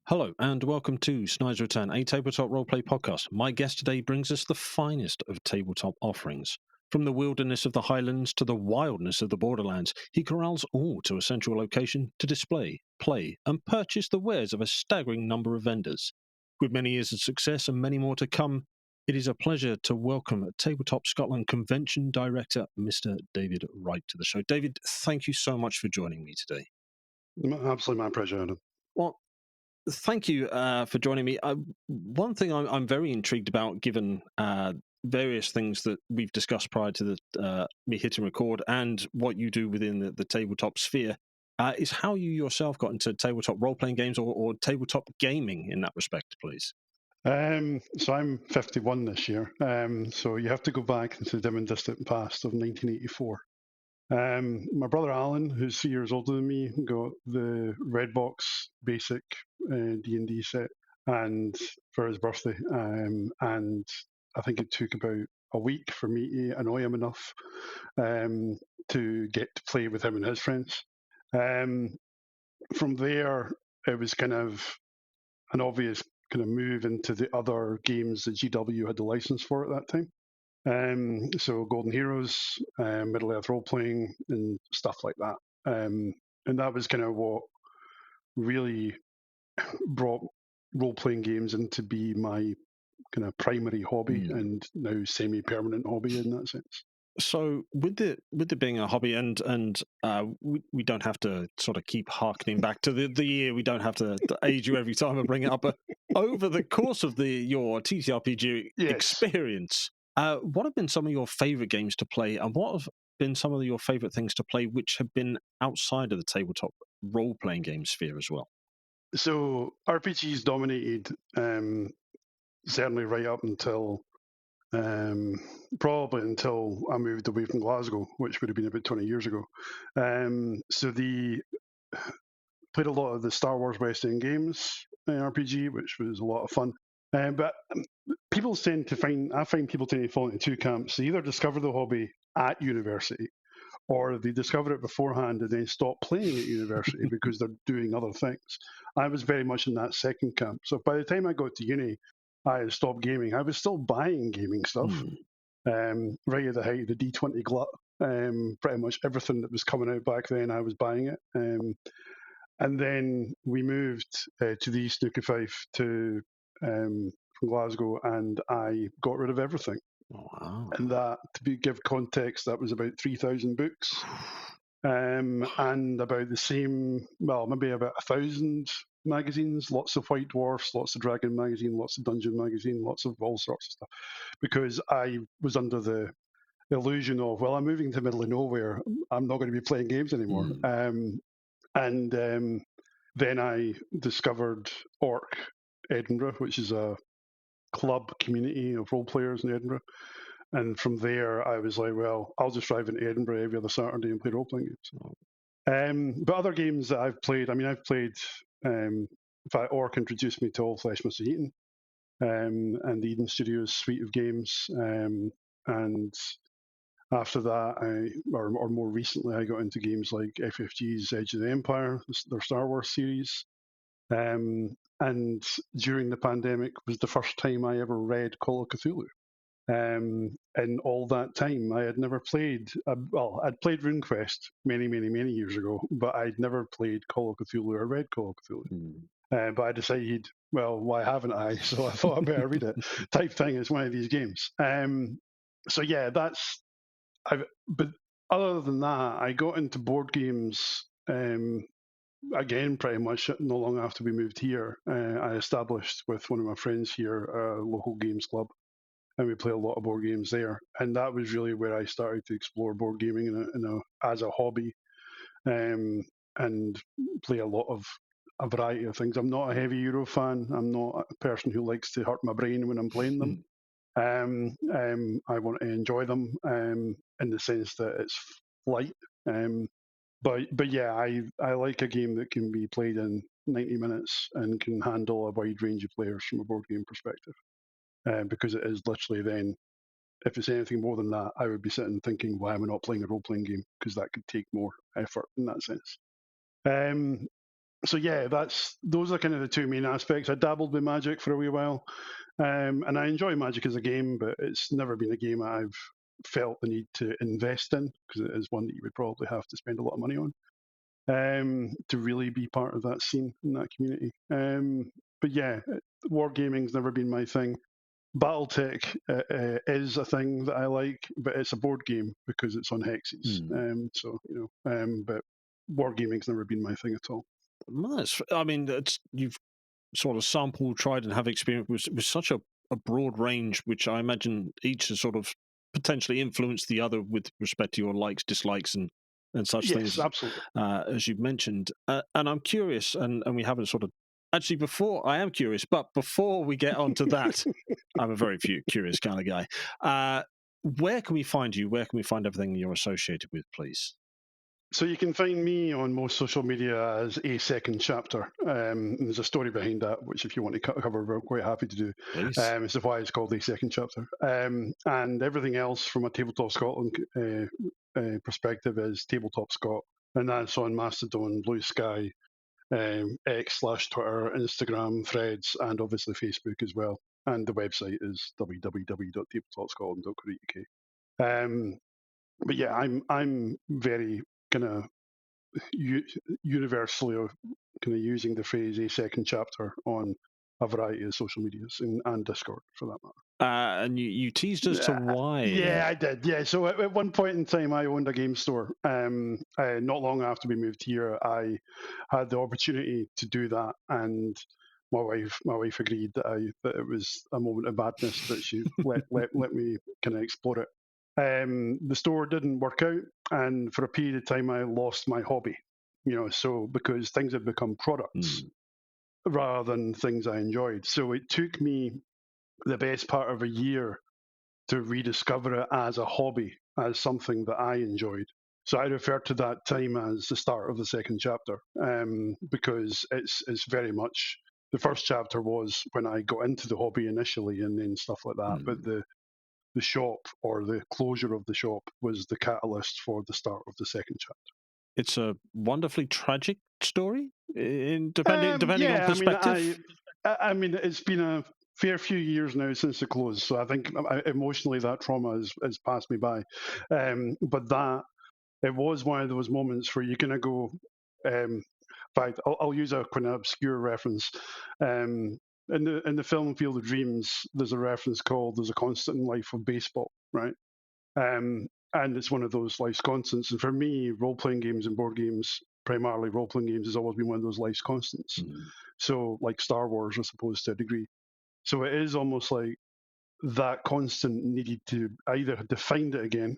Hello and welcome to Snide's Return, a tabletop roleplay podcast. My guest today brings us the finest of tabletop offerings. From the wilderness of the Highlands to the wildness of the Borderlands, he corrals all to a central location to display, play, and purchase the wares of a staggering number of vendors. With many years of success and many more to come, it is a pleasure to welcome Tabletop Scotland Convention Director, Mr. David Wright, to the show. David, thank you so much for joining me today. Absolutely my pleasure, Adam. Well, thank you for joining me. One thing I'm very intrigued about, given various things that we've discussed prior to me hitting record and what you do within the tabletop sphere, is how you yourself got into tabletop role-playing games or tabletop gaming in that respect, please. So I'm 51 this year. So you have to go back into the dim and distant past of 1984. My brother Alan, who's 3 years older than me, got the Red Box Basic D&D set, and for his birthday. And I think it took about a week for me to annoy him enough to get to play with him and his friends. From there, it was kind of an obvious kind of move into the other games that GW had the license for at that time. So Golden Heroes, Middle Earth role playing, and stuff like that. And that was kind of what really brought role playing games into be my kind of primary hobby and now semi permanent hobby in that sense. So with it being a hobby, and we don't have to sort of keep harkening back to the year. We don't have to age you every time I bring it up. But over the course of your TTRPG experience, what have been some of your favorite games to play, and what have been some of your favorite things to play which have been outside of the tabletop role playing game sphere as well? So RPGs dominated certainly right up until probably until I moved away from Glasgow, which would have been about 20 years ago. So played a lot of the Star Wars West End games RPG, which was a lot of fun. But people tend to I find people tend to fall into two camps. They either discover the hobby at university, or they discover it beforehand and then stop playing at university because they're doing other things. I was very much in that second camp. So by the time I got to uni, I had stopped gaming. I was still buying gaming stuff, right at the height of the D20 glut. Pretty much everything that was coming out back then, I was buying it. And then we moved to the East Nuke Fife from Glasgow, and I got rid of everything. Wow. And that, to give context, that was about 3,000 books, and about the same, well, maybe about 1,000 magazines, lots of White Dwarfs, lots of Dragon magazine, lots of Dungeon magazine, lots of all sorts of stuff, because I was under the illusion of, well, I'm moving to the middle of nowhere, I'm not going to be playing games anymore. Then I discovered Orc Edinburgh, which is a club community of role players in Edinburgh. And from there, I was like, well, I'll just drive into Edinburgh every other Saturday and play role playing games. But other games that I've played, in fact, Orc introduced me to All Flesh Must Be Eaten, and the Eden Studios suite of games. And after that, or more recently, I got into games like FFG's Edge of the Empire, their Star Wars series. And during the pandemic was the first time I ever read Call of Cthulhu. And all that time, I had never played. I'd played RuneQuest many, many, many years ago, but I'd never played Call of Cthulhu or read Call of Cthulhu. But I decided, well, why haven't I? So I thought I better read it. Type thing is one of these games. So yeah, but other than that, I got into board games again pretty much not long after we moved here. I established with one of my friends here a local games club, and we play a lot of board games there. And that was really where I started to explore board gaming as a hobby, and play a variety of things. I'm not a heavy Euro fan. I'm not a person who likes to hurt my brain when I'm playing them. I want to enjoy them in the sense that it's light. But yeah, I like a game that can be played in 90 minutes and can handle a wide range of players from a board game perspective. Because it is literally then, if it's anything more than that, I would be sitting thinking, why am I not playing a role-playing game? Because that could take more effort in that sense. So yeah, those are kind of the two main aspects. I dabbled with Magic for a wee while, and I enjoy Magic as a game, but it's never been a game I've felt the need to invest in, because it is one that you would probably have to spend a lot of money on to really be part of that scene in that community. But yeah, wargaming's never been my thing. BattleTech is a thing that I like, but it's a board game because it's on hexes. But wargaming's never been my thing at all. Nice. I mean, you've sort of sampled, tried, and have experience with such a broad range, which I imagine each has sort of potentially influenced the other with respect to your likes, dislikes, and such Yes, things, absolutely. as you've mentioned. And I'm curious, and we haven't sort of actually before I am curious, but before we get onto that, I'm a very curious kind of guy. Where can we find you? Where can we find everything you're associated with, please? So you can find me on most social media as A Second Chapter. And there's a story behind that, which if you want to cover, we're quite happy to do. Please. As to why it's called A Second Chapter. And everything else from a Tabletop Scotland perspective is Tabletop Scot. And that's on Mastodon, Blue Sky, X/Twitter, Instagram, Threads, and obviously Facebook as well. And the website is www.tabletopscotland.co.uk. But yeah, I'm very kind of universally kind of using the phrase a second chapter on a variety of social medias and Discord for that matter. And you teased as to why. Yeah, I did. Yeah, so at one point in time, I owned a game store. Not long after we moved here, I had the opportunity to do that, and my wife agreed that it was a moment of madness that she let me kind of explore it. The store didn't work out, and for a period of time, I lost my hobby. So because things had become products rather than things I enjoyed, so it took me the best part of a year to rediscover it as a hobby, as something that I enjoyed. So I refer to that time as the start of the second chapter, because it's very much the first chapter was when I got into the hobby initially, and then stuff like that. But the shop or the closure of the shop was the catalyst for the start of the second chapter. It's a wonderfully tragic story, depending on Yeah, perspective. I mean, it's been a fair few years now since it closed, so I think emotionally that trauma has passed me by. But that it was one of those moments where you're gonna go. In fact, I'll use a kind of obscure reference. In the film Field of Dreams, there's a reference called "There's a Constant in Life of Baseball," right? And it's one of those life's constants. And for me, role playing games and board games, primarily role playing games, has always been one of those life's constants. So, like Star Wars, I suppose, to a degree. So it is almost like that constant needed to either had to find it again,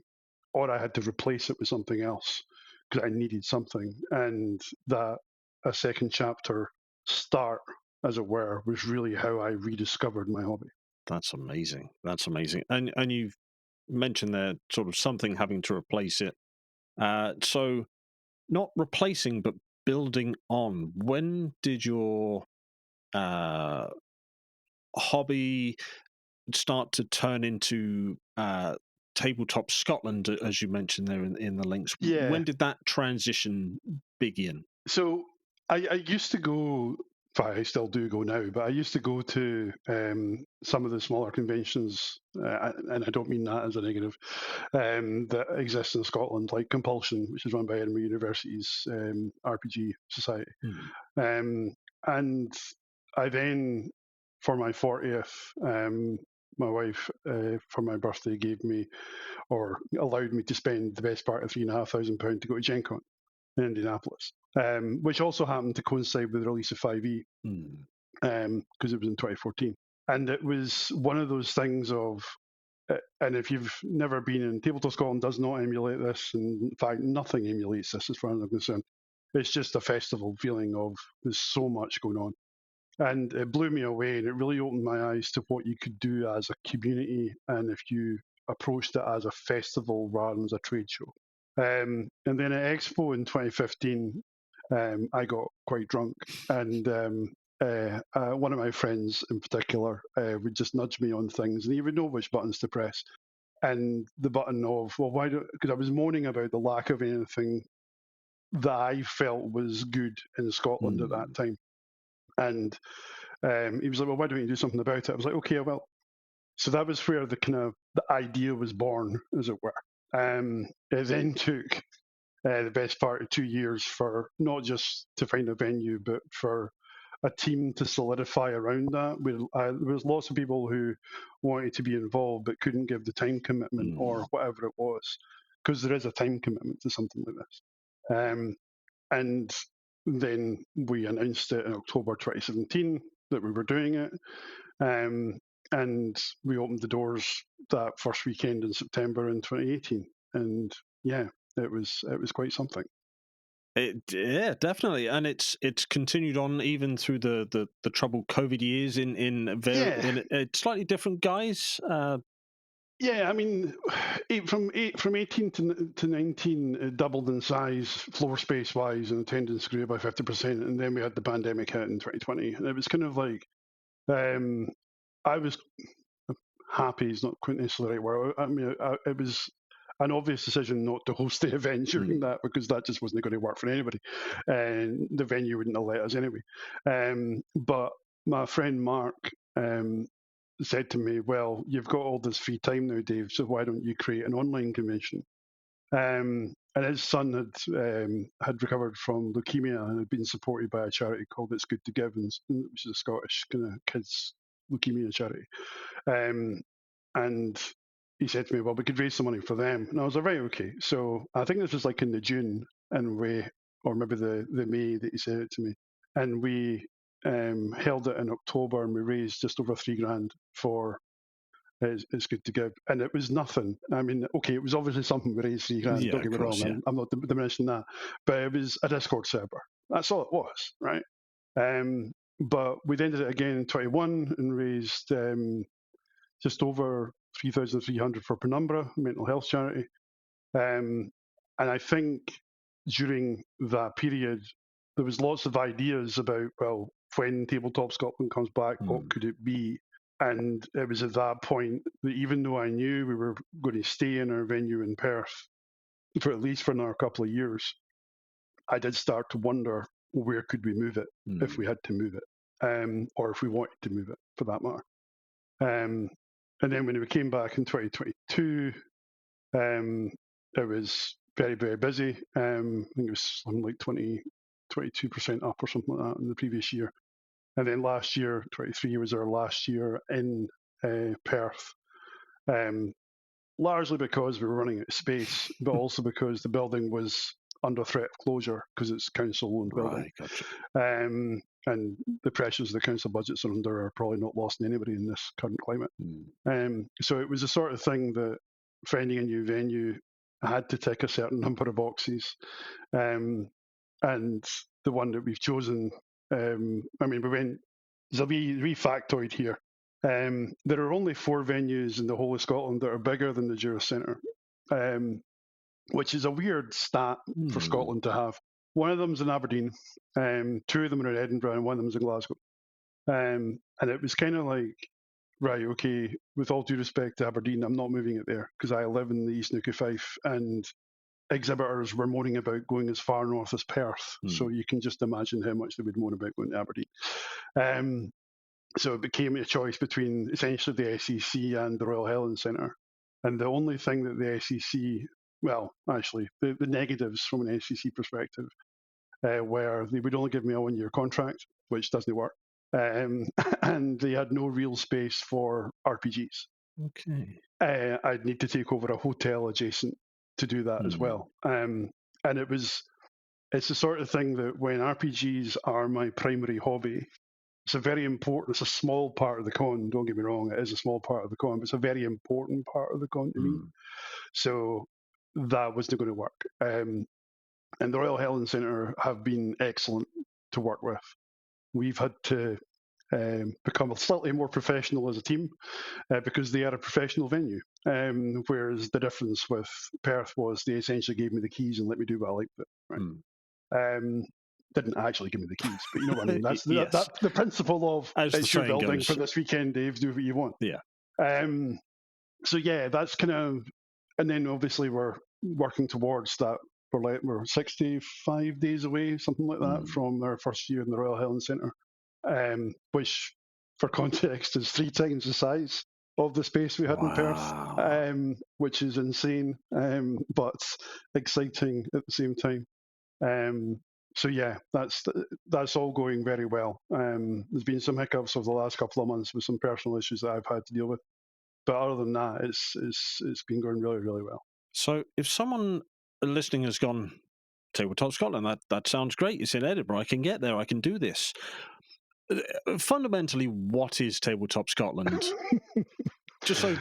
or I had to replace it with something else because I needed something. And that a second chapter start, as it were, was really how I rediscovered my hobby. That's amazing. That's amazing. And you've mentioned there sort of something having to replace it. So not replacing, but building on. When did your uh, hobby start to turn into Tabletop Scotland, as you mentioned there in the links? Yeah. When did that transition begin? So I used to go. I still do go now, but I used to go to some of the smaller conventions, and I don't mean that as a negative, that exist in Scotland, like Compulsion, which is run by Edinburgh University's RPG Society. And I then, for my 40th, my wife, for my birthday, gave me or allowed me to spend the best part of £3,500 to go to Gen Con in Indianapolis, which also happened to coincide with the release of 5e because it was in 2014. And it was one of those things of, and if you've never been in, Tabletop Scotland does not emulate this. And in fact, nothing emulates this as far as I'm concerned. It's just a festival feeling of there's so much going on. And it blew me away, and it really opened my eyes to what you could do as a community and if you approached it as a festival rather than as a trade show. And then at Expo in 2015, I got quite drunk, and one of my friends in particular would just nudge me on things, and he would know which buttons to press. And the button of, well, why don't, because I was moaning about the lack of anything that I felt was good in Scotland at that time. And he was like, well, why don't you do something about it? I was like, okay, well. So that was where the idea was born, as it were. It then took the best part of 2 years for not just to find a venue, but for a team to solidify around that. There was lots of people who wanted to be involved but couldn't give the time commitment or whatever it was, because there is a time commitment to something like this. And then we announced it in October 2017 that we were doing it. And we opened the doors that first weekend in September in 2018. And yeah, it was quite something. Yeah, definitely, and it's continued on even through the troubled COVID years in slightly different guise. Yeah, I mean, from 18 to 19, it doubled in size, floor space wise, and attendance grew by 50%. And then we had the pandemic hit in 2020, and it was kind of like, I was happy is not quite necessarily the right word. I mean, it was an obvious decision not to host the event during that, because that just wasn't going to work for anybody, and the venue wouldn't have let us anyway. But my friend Mark said to me, well, you've got all this free time now, Dave, so why don't you create an online convention? And his son had recovered from leukemia and had been supported by a charity called It's Good to Give, which is a Scottish kind of kids leukemia charity. And he said to me, well, we could raise some money for them. And I was like, right, okay. So I think this was like in the June or maybe the May that he said it to me. And we held it in October, and we raised just over $3,000 for It's Good to Give. And it was nothing. I mean, okay, it was obviously something we raised $3,000. Yeah, don't get me wrong. Yeah. I'm not diminishing that. But it was a Discord server. That's all it was, right? But we then did it again in 21 and raised just over 3,300 for Penumbra, mental health charity. And I think during that period, there was lots of ideas about, well, when Tabletop Scotland comes back, what could it be? And it was at that point that even though I knew we were going to stay in our venue in Perth for at least for another couple of years, I did start to wonder, where could we move it if we had to move it, or if we wanted to move it, for that matter. And then when we came back in 2022, it was very, very busy. I think it was something like 22% up or something like that in the previous year. And then last year, 23 was our last year in Perth, largely because we were running out of space, but also because the building was under threat of closure because it's council-owned building. Right, gotcha. And the pressures the council budgets are under are probably not lost on anybody in this current climate. So it was the sort of thing that finding a new venue had to tick a certain number of boxes. And the one that we've chosen, I mean, there's a wee factoid here. There are only 4 venues in the whole of Scotland that are bigger than the Jura Centre, which is a weird stat for Scotland to have. One of them's in Aberdeen, 2 of them are in Edinburgh, and one of them's in Glasgow. And it was kind of like, right, okay, with all due respect to Aberdeen, I'm not moving it there because I live in the East Nuke of Fife, and exhibitors were moaning about going as far north as Perth. So you can just imagine how much they would moan about going to Aberdeen. So it became a choice between essentially the SEC and the Royal Helen Centre. And the only thing that the SEC, well, actually, the negatives from an SEC perspective were they would only give me a 1-year contract, which doesn't work. And they had no real space for RPGs. Okay. I'd need to take over a hotel adjacent to do that as well. And it's the sort of thing that when RPGs are my primary hobby, it's a small part of the con, don't get me wrong, it is a small part of the con, but it's a very important part of the con to me. So that wasn't going to work. And the Royal Helen Centre have been excellent to work with. We've had to become slightly more professional as a team because they are a professional venue. Whereas the difference with Perth was they essentially gave me the keys and let me do what I liked with it. Right? Didn't actually give me the keys, but you know what I mean. That's the principle of it's your building for this weekend, Dave. Do what you want. Yeah. So yeah, that's kind of, and then obviously we're working towards that we're 65 days away, something like that, from our first year in the Royal Highland Centre, which, for context, is 3 times the size of the space we had in Perth, which is insane, but exciting at the same time. So yeah, that's all going very well. There's been some hiccups over the last couple of months with some personal issues that I've had to deal with, but other than that, it's been going really, really well. So if someone listening has gone, Tabletop Scotland, that sounds great. It's in Edinburgh. I can get there. I can do this. Fundamentally, what is Tabletop Scotland? Just so,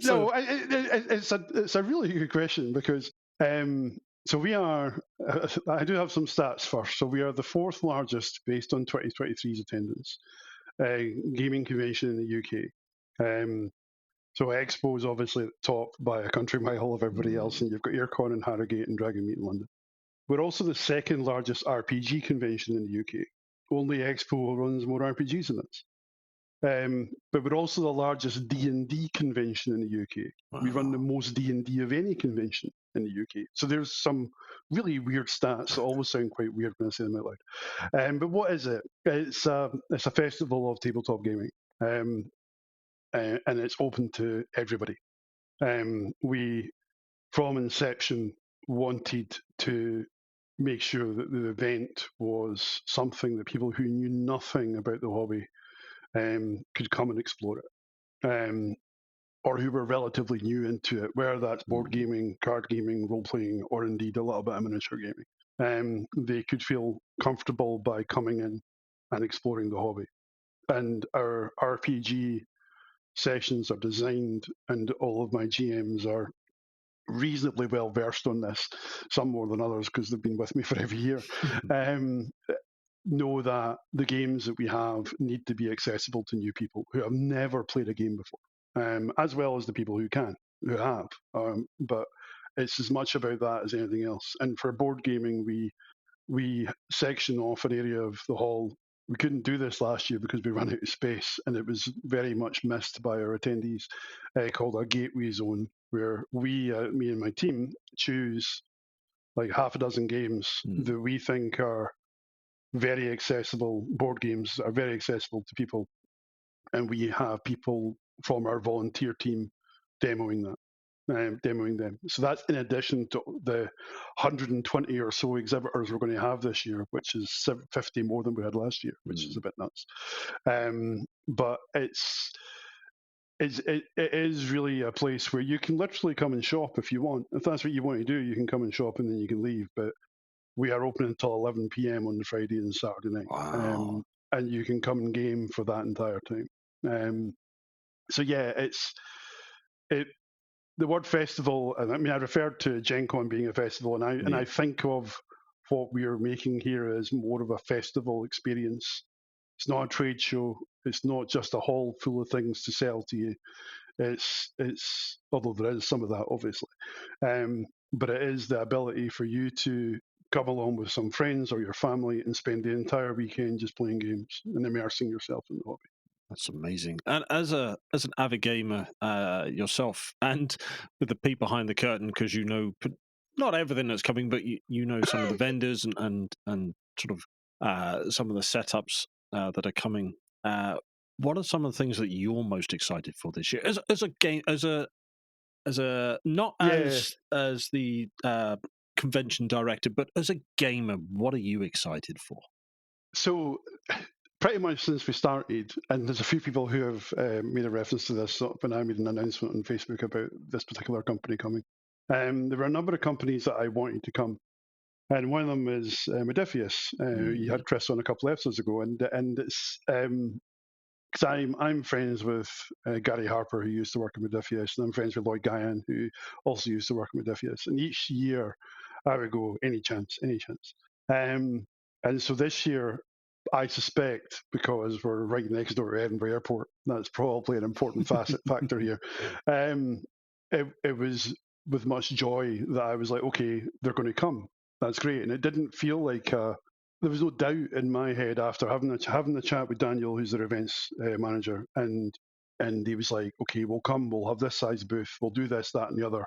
no, it's a really good question, because so we are. I do have some stats first. So we are the 4th largest, based on 2023's attendance, gaming convention in the UK. So Expo is obviously at the top by a country mile of everybody else, and you've got Aircon and Harrogate and Dragonmeet in London. We're also the 2nd largest RPG convention in the UK. Only Expo runs more RPGs than us. But we're also the largest D&D convention in the UK. Wow. We run the most D&D of any convention in the UK. So there's some really weird stats that always sound quite weird when I say them out loud. But what is it? It's a festival of tabletop gaming, and it's open to everybody. We, from inception, wanted to make sure that the event was something that people who knew nothing about the hobby could come and explore it, or who were relatively new into it, whether that's board gaming, card gaming, role-playing, or indeed a little bit of miniature gaming. They could feel comfortable by coming in and exploring the hobby. And our RPG sessions are designed, and all of my GMs are reasonably well versed on this, some more than others because they've been with me for every year. Know that the games that we have need to be accessible to new people who have never played a game before, as well as the people who have. But it's as much about that as anything else. And for board gaming, we section off an area of the hall. We couldn't do this last year because we ran out of space, and it was very much missed by our attendees, called our gateway zone, where we, me and my team, choose like half a dozen games that we think are very accessible, board games that are very accessible to people, and we have people from our volunteer team demoing them. So that's in addition to the 120 or so exhibitors we're going to have this year, which is 50 more than we had last year, which is a bit nuts. But it is really a place where you can literally come and shop if you want. If that's what you want to do, you can come and shop and then you can leave. But we are open until 11 p.m. on the Friday and Saturday night. Wow. And you can come and game for that entire time. So yeah, the word festival, I mean, I referred to Gen Con being a festival, and I think of what we are making here as more of a festival experience. It's not a trade show. It's not just a hall full of things to sell to you. It's although there is some of that, obviously, but it is the ability for you to come along with some friends or your family and spend the entire weekend just playing games and immersing yourself in the hobby. That's amazing. And as an avid gamer yourself, and with the peek behind the curtain, because you know not everything that's coming, but you know some of the vendors and sort of some of the setups that are coming. What are some of the things that you're most excited for this year as a game, as a not as the convention director, but as a gamer? What are you excited for? So pretty much since we started, and there's a few people who have made a reference to this when I made an announcement on Facebook about this particular company coming. There were a number of companies that I wanted to come, and one of them is Modiphius. You had Chris on a couple of episodes ago, and it's because I'm friends with Gary Harper, who used to work at Modiphius, and I'm friends with Lloyd Guyan, who also used to work at Modiphius. And each year, I would go, any chance. And so this year, I suspect, because we're right next door to Edinburgh Airport, that's probably an important factor here. It was with much joy that I was like, okay, they're going to come. That's great. And it didn't feel like there was no doubt in my head after having the chat with Daniel, who's their events manager, and he was like, okay, we'll come, we'll have this size booth, we'll do this, that, and the other.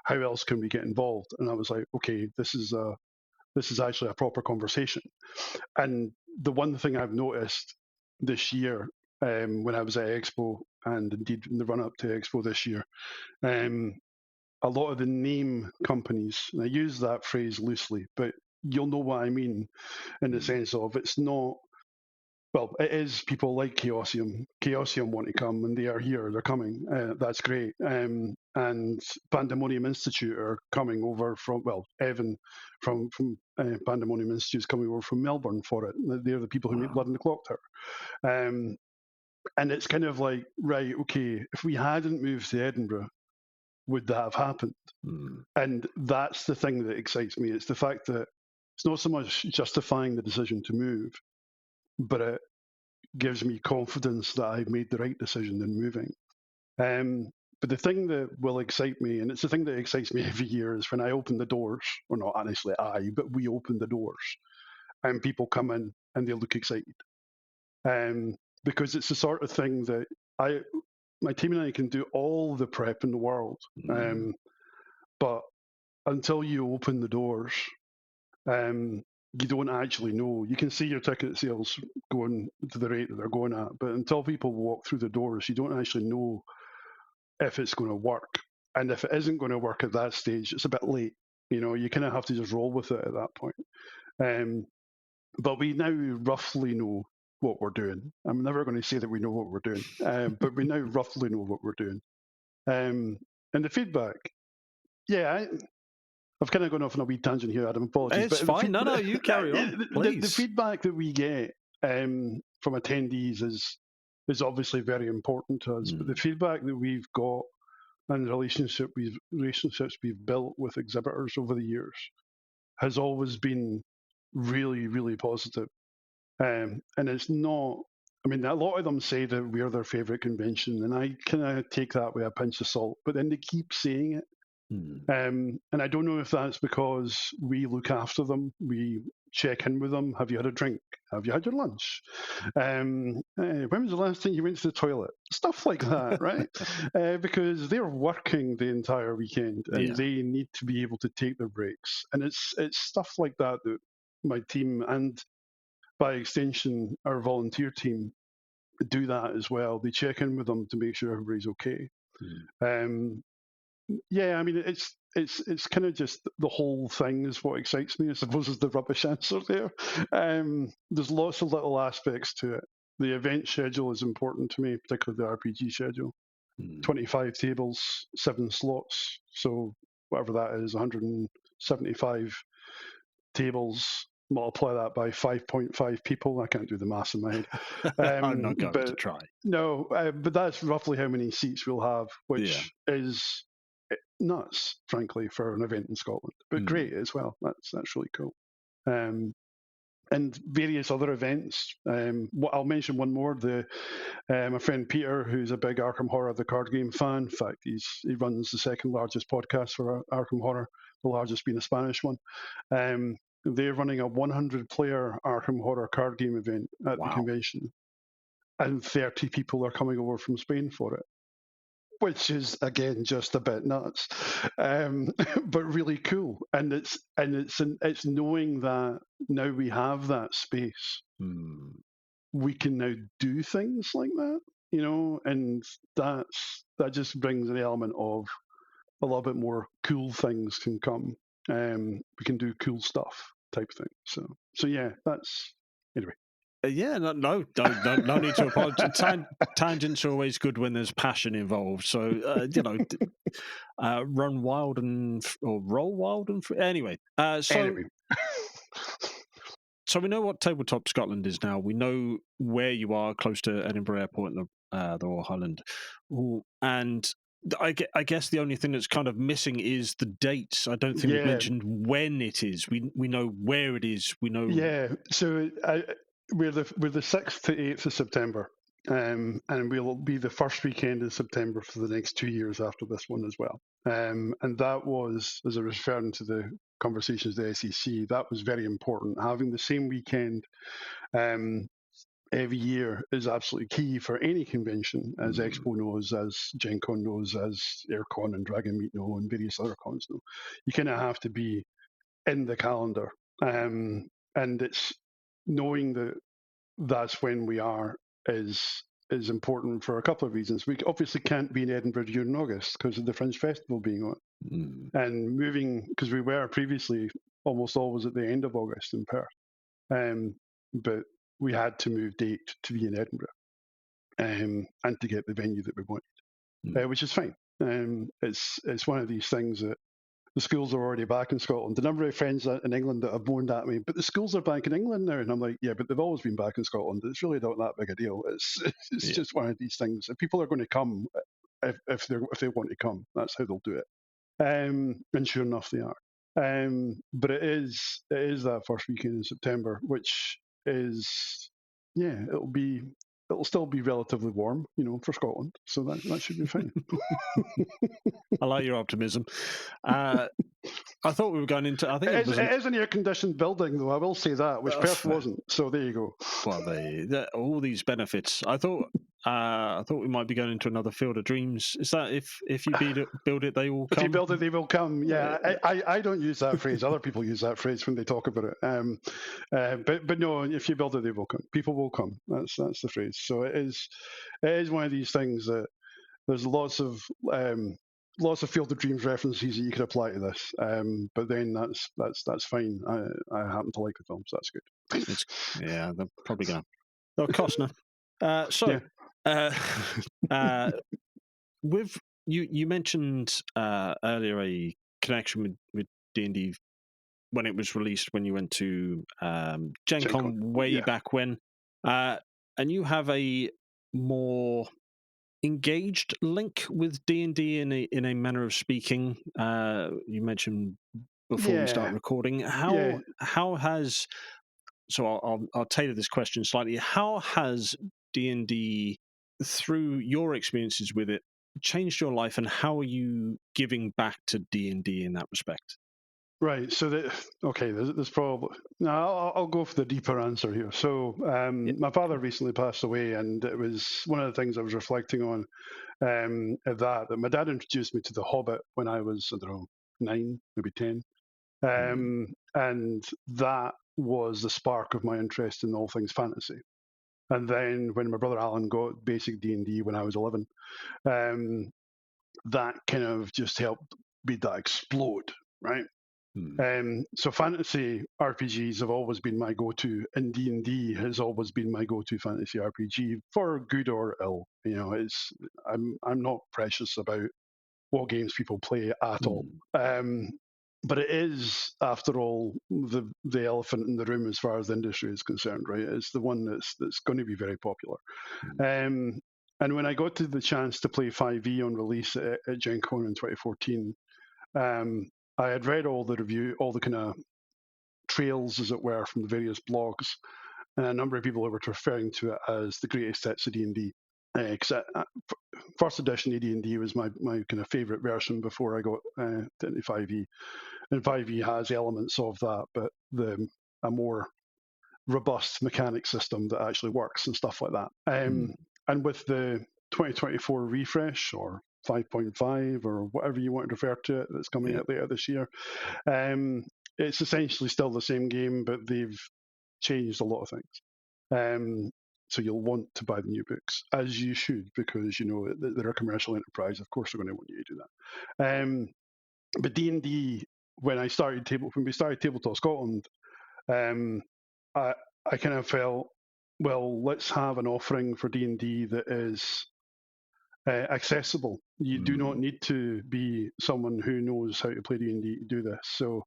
How else can we get involved? And I was like, okay, this is actually a proper conversation. And the one thing I've noticed this year, when I was at Expo, and indeed in the run up to Expo this year, a lot of the name companies, and I use that phrase loosely, but you'll know what I mean, in the sense of it's not, well, it is people like Chaosium. Chaosium want to come, and they are here. They're coming. That's great. And Pandemonium Institute are coming over from, well, Evan from Pandemonium Institute is coming over from Melbourne for it. They're the people who make Blood in the Clock Tower. And it's kind of like, right, okay, if we hadn't moved to Edinburgh, would that have happened? And that's the thing that excites me. It's the fact that it's not so much justifying the decision to move, but it gives me confidence that I've made the right decision in moving. But the thing that will excite me, and it's the thing that excites me every year, is when I open the doors, or not honestly but we open the doors, and people come in and they look excited. Because it's the sort of thing that my team and I can do all the prep in the world, but until you open the doors, you don't actually know. You can see your ticket sales going to the rate that they're going at, but until people walk through the doors, you don't actually know if it's going to work. And if it isn't going to work at that stage, it's a bit late. You kind of have to just roll with it at that point. But we now roughly know what we're doing. I'm never going to say that we know what we're doing, but we now roughly know what we're doing. And the feedback, yeah, I've kind of gone off on a wee tangent here, Adam. Apologies. It's fine. No, you carry on, please. The feedback that we get from attendees is obviously very important to us. But the feedback that we've got and the relationships we've built with exhibitors over the years has always been really, really positive. And it's not. I mean, a lot of them say that we're their favourite convention, and I kind of take that with a pinch of salt. But then they keep saying it. And I don't know if that's because we look after them, we check in with them. Have you had a drink? Have you had your lunch? When was the last time you went to the toilet? Stuff like that, right? Because they're working the entire weekend and they need to be able to take their breaks. And it's stuff like that that my team, and by extension our volunteer team, do that as well. They check in with them to make sure everybody's okay. Yeah, I mean, it's kind of just the whole thing is what excites me, I suppose, is the rubbish answer there. There's lots of little aspects to it. The event schedule is important to me, particularly the RPG schedule. 25 tables, 7 slots, so whatever that is, 175 tables. Multiply that by 5.5 people. I can't do the maths in my head. I'm not going to try. No, but that's roughly how many seats we'll have, which is nuts, frankly, for an event in Scotland, but great as well. That's really cool. And various other events. I'll mention one more. My friend Peter, who's a big Arkham Horror the card game fan. In fact, he runs the second largest podcast for Arkham Horror, the largest being a Spanish one. They're running a 100-player Arkham Horror card game event at the convention, and 30 people are coming over from Spain for it, which is again just a bit nuts, but really cool. And it's knowing that now we have that space, we can now do things like that, and that just brings an element of a little bit more cool things can come. We can do cool stuff type thing. So yeah, that's anyway. Yeah, no need to apologize. Tangents are always good when there's passion involved. So run wild or roll wild and free. Anyway, Anyway. So we know what Tabletop Scotland is now. We know where you are, close to Edinburgh Airport and the Royal Highland. And I guess the only thing that's kind of missing is the dates. I don't think we mentioned when it is. We know where it is. We know. Yeah, so we're the 6th to 8th of September, and we'll be the first weekend in September for the next 2 years after this one as well. And that was, as I was referring to the conversations with the SEC, that was very important. Having the same weekend every year is absolutely key for any convention, as Expo knows, as Gen Con knows, as AirCon and Dragon Meet know, and various other cons know. You kind of have to be in the calendar. And it's knowing that that's when we are is important for a couple of reasons. We obviously can't be in Edinburgh during August because of the Fringe Festival being on. And moving, because we were previously almost always at the end of August in Perth. But we had to move date to be in Edinburgh and to get the venue that we wanted, which is fine. It's one of these things that the schools are already back in Scotland. The number of friends in England that have moaned at me, but the schools are back in England now. And I'm like, yeah, but they've always been back in Scotland. It's really not that big a deal. It's just one of these things. If people are going to come, if they want to come, that's how they'll do it. And sure enough, they are. But it is that first weekend in September, which is, yeah, it'll still be relatively warm, for Scotland. So that should be fine. I like your optimism. I thought we were going into. I think it is an air-conditioned building, though. I will say that, which Perth wasn't. So there you go. Well, all these benefits. I thought we might be going into another Field of Dreams. Is that if you build it, they will come? If you build it, they will come. Yeah, I don't use that phrase. Other people use that phrase when they talk about it. But no, if you build it, they will come. People will come. That's the phrase. So it is one of these things that there's lots of Field of Dreams references that you can apply to this. But then that's fine. I happen to like the film, so that's good. Yeah, they're probably going. Oh, Costner. With you mentioned earlier a connection with D&D when it was released, when you went to Gen Con way back when, and you have a more engaged link with D&D in a manner of speaking. You mentioned before we start recording. How has, so I'll tailor this question slightly. How has D&D, through your experiences with it, changed your life, and how are you giving back to D&D in that respect? Right. So there's probably I'll go for the deeper answer here. So my father recently passed away, and it was one of the things I was reflecting on that my dad introduced me to The Hobbit when I was, I don't know, 9, maybe 10, and that was the spark of my interest in all things fantasy. And then when my brother Alan got basic D&D when I was 11, that kind of just helped made that explode, right? So fantasy RPGs have always been my go-to, and D&D has always been my go-to fantasy RPG for good or ill. I'm not precious about what games people play at all. But it is, after all, the elephant in the room as far as the industry is concerned, right? It's the one that's going to be very popular. And when I got to the chance to play 5e on release at Gen Con in 2014, I had read all the kind of trails, as it were, from the various blogs, and a number of people were referring to it as the greatest hits of D&D. First edition AD&D was my kind of favourite version before I got into 5e, and 5e has elements of that, but a more robust mechanic system that actually works and stuff like that. And with the 2024 refresh, or 5.5, or whatever you want to refer to it, that's coming out later this year, it's essentially still the same game, but they've changed a lot of things. So you'll want to buy the new books, as you should, because they're a commercial enterprise. Of course, they're going to want you to do that. But D&D, when we started Tabletop Scotland, I kind of felt, well, let's have an offering for D&D that is accessible. You do not need to be someone who knows how to play D&D to do this. So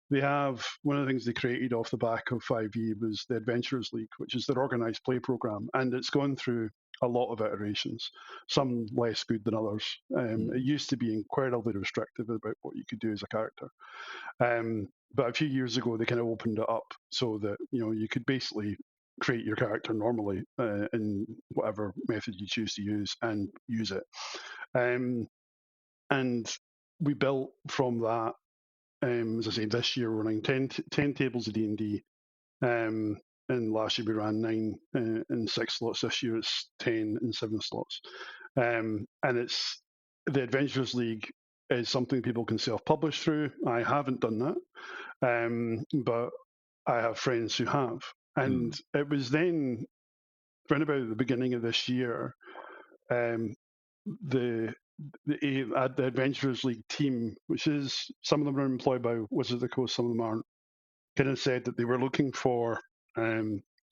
they have, one of the things they created off the back of 5e was the Adventurers League, which is their organised play program, and it's gone through a lot of iterations, some less good than others. It used to be incredibly restrictive about what you could do as a character. But a few years ago, they kind of opened it up so that you could basically create your character normally in whatever method you choose to use and use it. And we built from that. As I say, this year we're running 10 tables of D&D. and last year we ran 9 in 6 slots. This year it's 10 in 7 slots. And it's the Adventurers League is something people can self-publish through. I haven't done that, but I have friends who have. And it was then, around about the beginning of this year, the Adventurers League team, which is, some of them are employed by Wizards of the Coast, some of them aren't, kind of said that they were looking for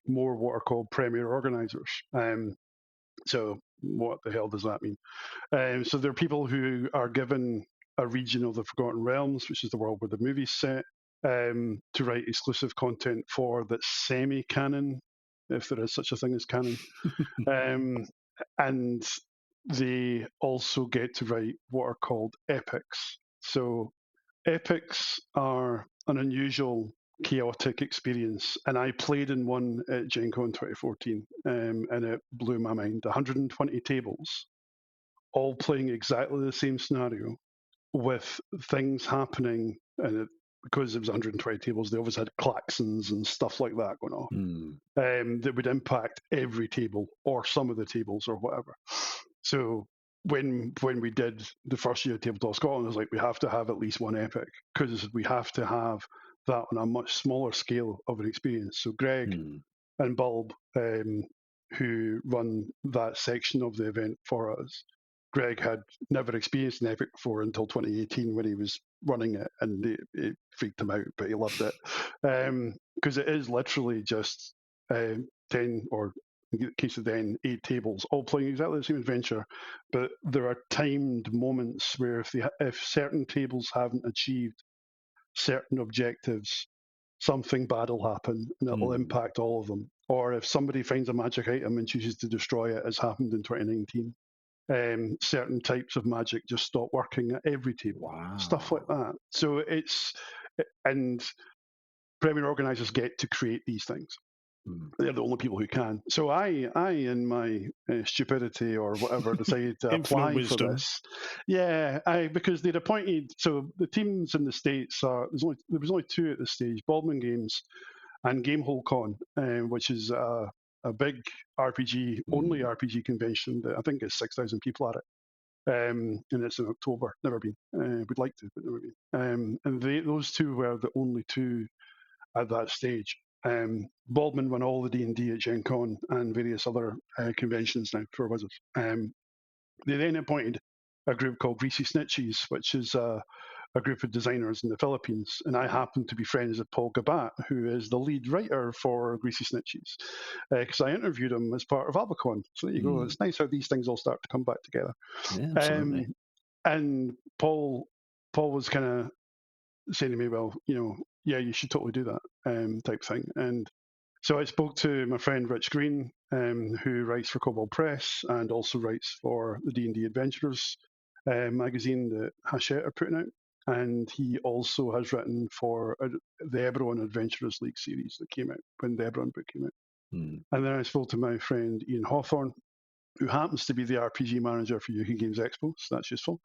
more what are called premier organisers. So what the hell does that mean? So there are people who are given a region of the Forgotten Realms, which is the world where the movie's set, to write exclusive content for that's semi-canon, if there is such a thing as canon. And they also get to write what are called epics. So epics are an unusual, chaotic experience, and I played in one at Gen Con 2014, and it blew my mind. 120 tables, all playing exactly the same scenario, with things happening, and because it was 120 tables, they always had klaxons and stuff like that going on, that would impact every table or some of the tables or whatever. So when we did the first year of Tabletop Scotland, I was like, we have to have at least one epic, because we have to have that on a much smaller scale of an experience. So Greg and Bulb, who run that section of the event for us, Greg had never experienced an epic before until 2018 when he was running it, and it freaked him out, but he loved it, because it is literally just 10, or in the case of then 8 tables, all playing exactly the same adventure, but there are timed moments where if certain tables haven't achieved certain objectives, something bad will happen and it will impact all of them. Or if somebody finds a magic item and chooses to destroy it, as happened in 2019, certain types of magic just stop working at every table. Wow. Stuff like that. So and premier organisers get to create these things. They're the only people who can. So I in my stupidity or whatever, decided to apply for this. Yeah, because they'd appointed. So the teams in the States there was only 2 at this stage: Baldwin Games and Gamehole Con, which is a big RPG, only RPG convention that I think is 6,000 people at it. And it's in October. Never been. Would like to, but never been. And those 2 were the only 2 at that stage. Baldwin won all the D&D at Gen Con and various other conventions now for Wizards. They then appointed a group called Greasy Snitches, which is a group of designers in the Philippines, and I happen to be friends with Paul Gabat, who is the lead writer for Greasy Snitches, because I interviewed him as part of Albacon. So there you go. It's nice how these things all start to come back together. Yeah, absolutely. And Paul was kind of saying to me, well, yeah, you should totally do that, type thing. And so I spoke to my friend Rich Green, who writes for Cobalt Press and also writes for the D&D Adventurers magazine that Hachette are putting out. And he also has written for the Eberron Adventurers League series that came out when the Eberron book came out. And then I spoke to my friend Ian Hawthorne, who happens to be the RPG manager for UK Games Expo, so that's useful,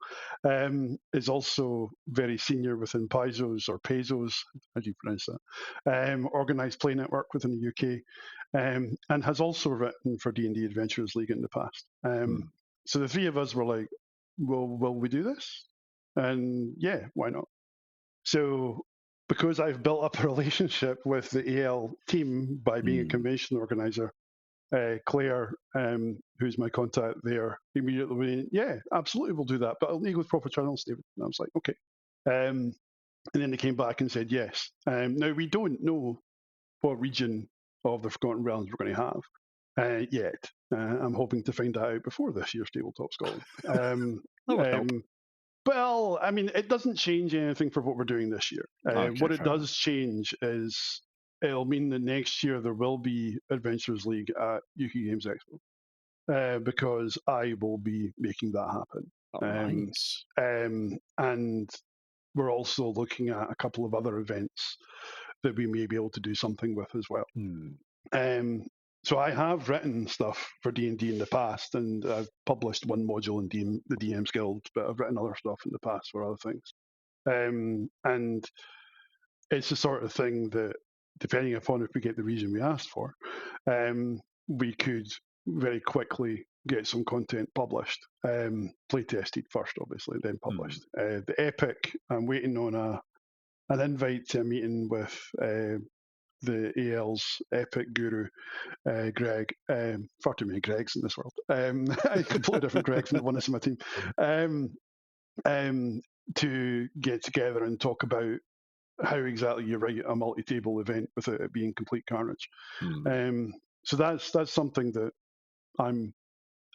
is also very senior within Paizo's, or Pezos, how do you pronounce that, organised play network within the UK, and has also written for D&D Adventurers League in the past. So the 3 of us were like, well, will we do this? And yeah, why not? So because I've built up a relationship with the AL team by being a convention organizer, Claire, who's my contact there, immediately went, yeah, absolutely, we'll do that, but I'll need to go with proper channels, David. And I was like, okay. And then they came back and said yes. Now, we don't know what region of the Forgotten Realms we're going to have yet. I'm hoping to find that out before this year's Tabletop Scotland. Well, I mean, it doesn't change anything for what we're doing this year. What it does change is it'll mean that next year there will be Adventurers League at UK Games Expo, because I will be making that happen. Nice. And we're also looking at a couple of other events that we may be able to do something with as well. So I have written stuff for D&D in the past, and I've published one module in the DM's Guild, but I've written other stuff in the past for other things. And it's the sort of thing that depending upon if we get the reason we asked for, we could very quickly get some content published, play tested first, obviously, then published. The Epic, I'm waiting on an invite to a meeting with the AL's Epic guru, Greg. Far too many Gregs in this world. Completely different Greg from the one that's in my team. To get together and talk about how exactly you write a multi-table event without it being complete carnage. So that's something that I'm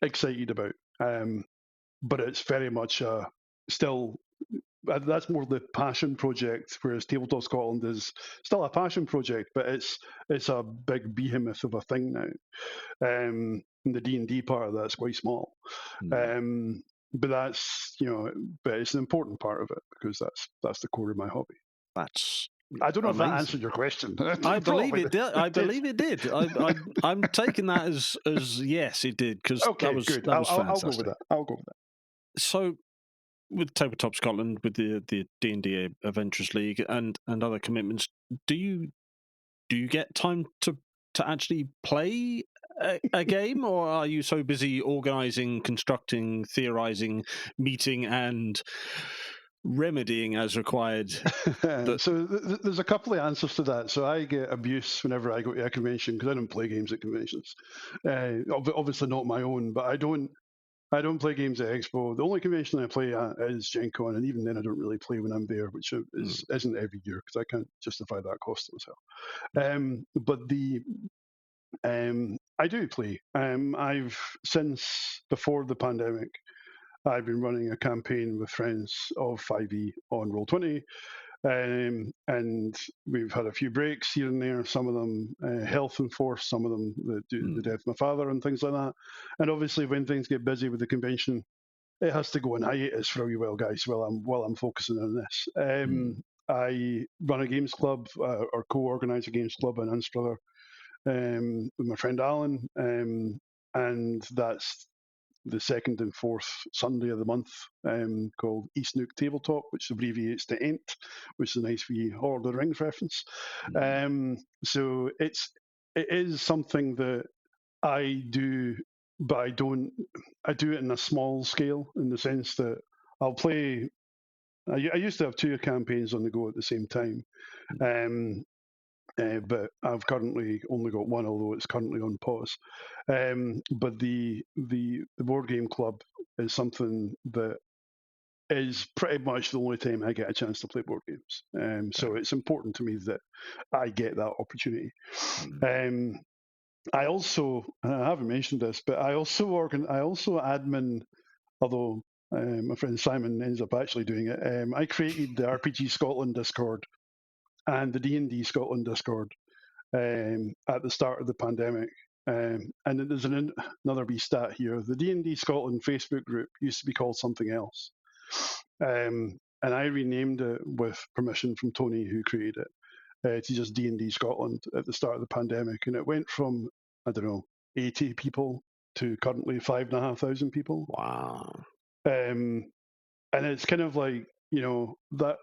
excited about. But it's very much still, that's more the passion project, whereas Tabletop Scotland is still a passion project, but it's a big behemoth of a thing now. And the D&D part of that's quite small. But that's, but it's an important part of it because that's the core of my hobby. That's I don't know amazing. if that answered your question. I believe it did. I believe it did. I'm taking that as yes, it did, because okay, that was good. That was fantastic. I'll go with that. I'll go with that. So, with Tabletop Scotland, with the D&D Adventurers League, and other commitments, do you get time to actually play a game, or are you so busy organising, constructing, theorising, meeting, and remedying as required? So there's a couple of answers to that. So I get abuse whenever I go to a convention because I don't play games at conventions. Obviously not my own, but I don't play games at Expo. The only convention I play at is Gen Con, and even then I don't really play when I'm there, which isn't every year because I can't justify that cost to myself. But I do play. I've, since before the pandemic, I've been running a campaign with friends of 5e on Roll20, and we've had a few breaks here and there, some of them health enforced, some of them the death of my father and things like that. And obviously when things get busy with the convention, it has to go on hiatus for a wee while, guys, while I'm focusing on this. I run a games club, or co-organise a games club in Anstruther with my friend Alan, and that's the second and fourth Sunday of the month, called East Nook Tabletop, which abbreviates to ENT, which is a nice wee Lord of the Rings reference. So it is something that I do, but I do it in a small scale, in the sense that I'll play. I used to have 2 campaigns on the go at the same time. But I've currently only got one, although it's currently on pause. But the board game club is something that is pretty much the only time I get a chance to play board games. So it's important to me that I get that opportunity. I also, I haven't mentioned this, but I also admin, although my friend Simon ends up actually doing it. I created the RPG Scotland Discord and the D&D Scotland Discord at the start of the pandemic. And there's another wee stat here. The D&D Scotland Facebook group used to be called something else. And I renamed it with permission from Tony, who created it, to just D&D Scotland at the start of the pandemic. And it went from, 80 people to currently 5,500 people. Wow. And it's kind of like, that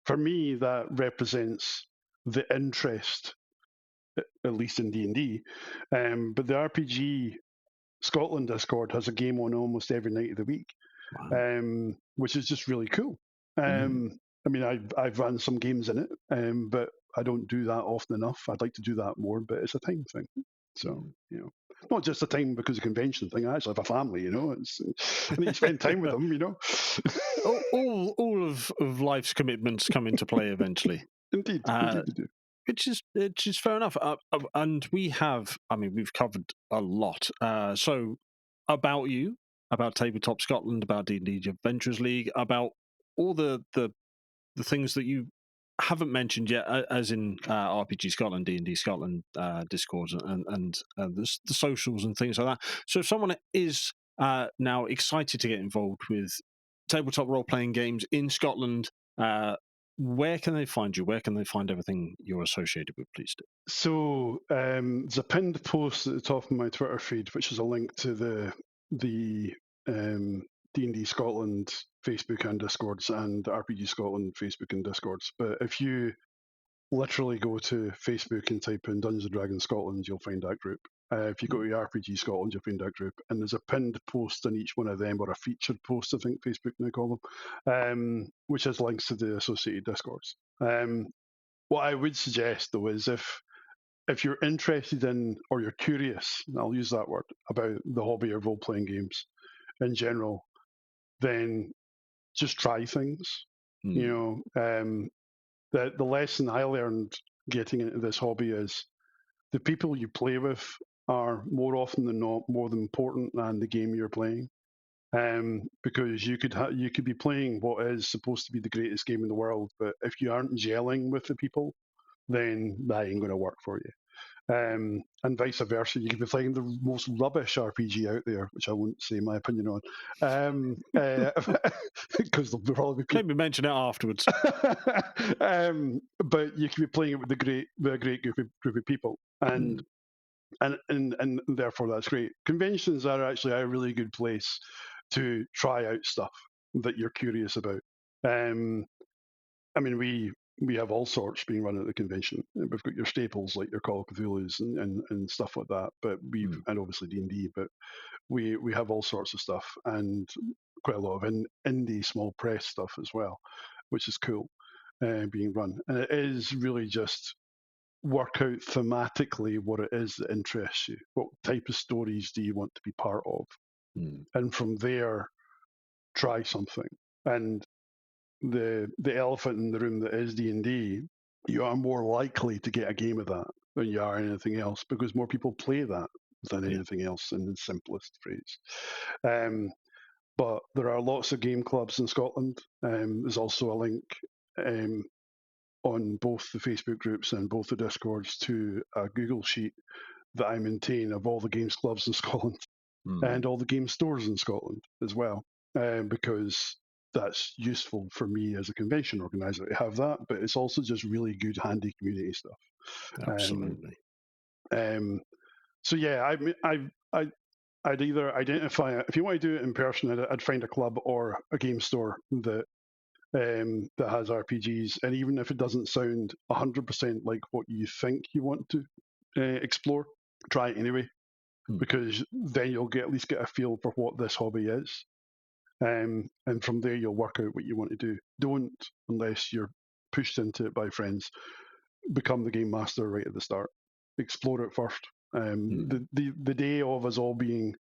for me, that represents the interest, at least in D&D. But the RPG Scotland Discord has a game on almost every night of the week, which is just really cool. I mean, I've run some games in it, but I don't do that often enough. I'd like to do that more, but it's a time thing. So, not just a time because of convention thing. I actually have a family, I need to spend time with them, all of life's commitments come into play eventually. Indeed, they do. Which is fair enough. And we've covered a lot. So about you, about Tabletop Scotland, about D&D Adventurers League, about all the things that you haven't mentioned yet, as in RPG Scotland, D&D Scotland, Discord, and the socials and things like that. So if someone is now excited to get involved with tabletop role-playing games in Scotland, where can they find you? Where can they find everything you're associated with, please do? So there's a pinned post at the top of my Twitter feed, which is a link to the D&D Scotland Facebook and Discords, and RPG Scotland Facebook and Discords. But if you literally go to Facebook and type in Dungeons and Dragons Scotland, you'll find that group. If you go to RPG Scotland, you'll find that group. And there's a pinned post on each one of them, or a featured post, I think Facebook now call them, which has links to the associated Discords. What I would suggest, though, is if you're interested in, or you're curious, and I'll use that word, about the hobby of role-playing games in general, then just try things. You know, the lesson I learned getting into this hobby is the people you play with are more often than not more important than the game you're playing. Because you could be playing what is supposed to be the greatest game in the world, but if you aren't gelling with the people, then that ain't going to work for you. And vice versa, you could be playing the most rubbish RPG out there, which I won't say my opinion on, because there'll probably be people. Maybe mention it afterwards. But you could be playing it with a great group of people, and therefore that's great. Conventions are actually a really good place to try out stuff that you're curious about. I mean, we have all sorts being run at the convention. We've got your staples like your Call of Cthulhu's and stuff like that, but and obviously D&D, but we have all sorts of stuff and quite a lot of indie small press stuff as well, which is cool being run. And it is really just work out thematically what it is that interests you. What type of stories do you want to be part of? And from there, try something. And the elephant in the room that is D&D, you are more likely to get a game of that than you are anything else, because more people play that than anything else, in the simplest phrase. But there are lots of game clubs in Scotland. There's also a link on both the Facebook groups and both the Discords to a Google sheet that I maintain of all the games clubs in Scotland and all the game stores in Scotland as well, because that's useful for me as a convention organizer to have that, but it's also just really good, handy community stuff. Absolutely. So yeah, I'd either identify, if you want to do it in person, I'd find a club or a game store that has RPGs, and even if it doesn't sound 100% like what you think you want to explore, try it anyway, because then you'll at least get a feel for what this hobby is. And from there, you'll work out what you want to do. Don't, unless you're pushed into it by friends, become the game master right at the start. Explore it first. The day of us all being,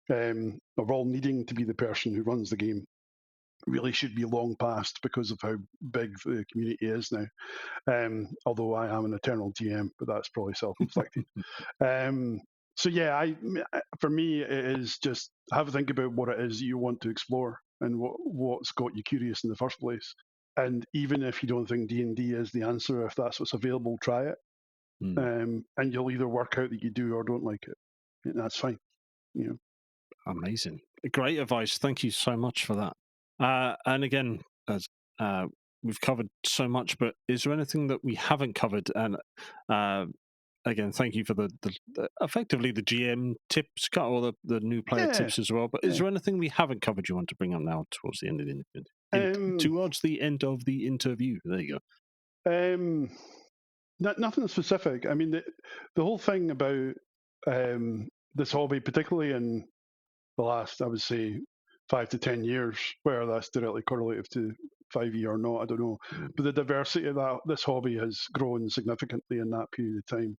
of all needing to be the person who runs the game, really should be long past because of how big the community is now. Although I am an eternal GM, but that's probably self-inflicted. So yeah, for me, it is just have a think about what it is you want to explore and what's got you curious in the first place. And even if you don't think D&D is the answer, if that's what's available, try it. And you'll either work out that you do or don't like it. And that's fine. You know. Amazing. Great advice. Thank you so much for that. And again, as we've covered so much, but is there anything that we haven't covered? And again, thank you for the effectively the GM tips or the new player tips as well. But is there anything we haven't covered you want to bring up now towards the end of towards the end of the interview? There you go. Nothing specific. I mean, the whole thing about this hobby, particularly in the last, I would say, 5 to 10 years, whether that's directly correlative to 5E or not, I don't know. But the diversity of this hobby has grown significantly in that period of time.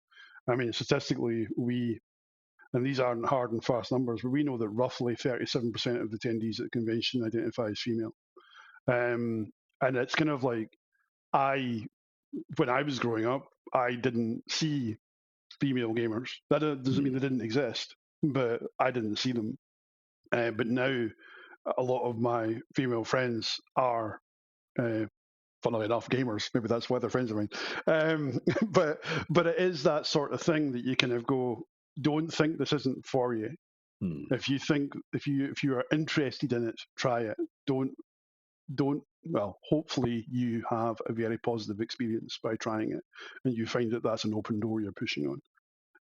I mean, statistically, and these aren't hard and fast numbers, but we know that roughly 37% of the attendees at the convention identify as female. And it's kind of like, when I was growing up, I didn't see female gamers. That doesn't mean they didn't exist, but I didn't see them. But now, a lot of my female friends are, funnily enough, gamers. Maybe that's why they're friends of mine. But it is that sort of thing that you kind of go, don't think this isn't for you. If you are interested in it, try it. Don't. Well, hopefully you have a very positive experience by trying it, and you find that that's an open door you're pushing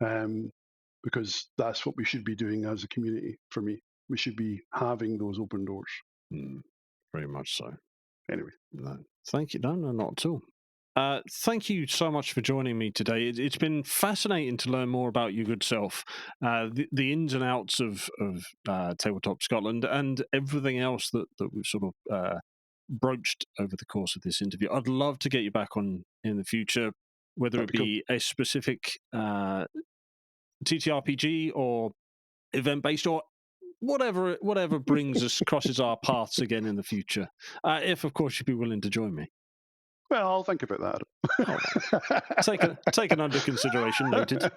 on. Because that's what we should be doing as a community. For me, we should be having those open doors. Very much so. Anyway, no, thank you. No, not at all. Thank you so much for joining me today. It's been fascinating to learn more about your good self, the ins and outs of Tabletop Scotland, and everything else that we've sort of broached over the course of this interview. I'd love to get you back on in the future, whether That'd it be cool. be a specific TTRPG or event-based or whatever brings us crosses our paths again in the future. If, of course, you'd be willing to join me. Well, I'll think about that. Oh, taken under consideration. Noted.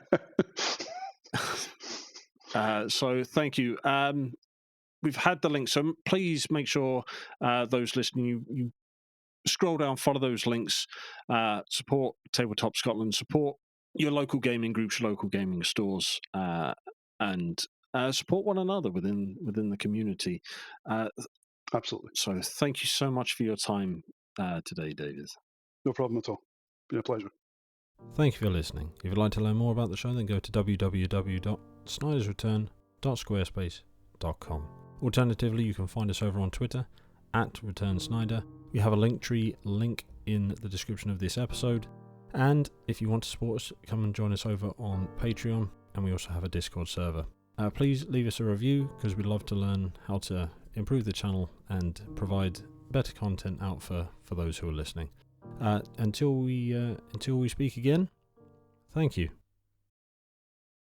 So thank you. We've had the link, so please make sure those listening, you scroll down, follow those links, support Tabletop Scotland, support your local gaming groups, your local gaming stores, and support one another within the community. Absolutely. So thank you so much for your time today, David. No problem at all. Been a pleasure. Thank you for listening. If you'd like to learn more about the show, then go to www.snydersreturn.squarespace.com. Alternatively, you can find us over on Twitter @ReturnSnyder. We have a Linktree link in the description of this episode. And if you want to support us, come and join us over on Patreon. And we also have a Discord server. Please leave us a review, because we'd love to learn how to improve the channel and provide better content out for those who are listening. Until we speak again, thank you.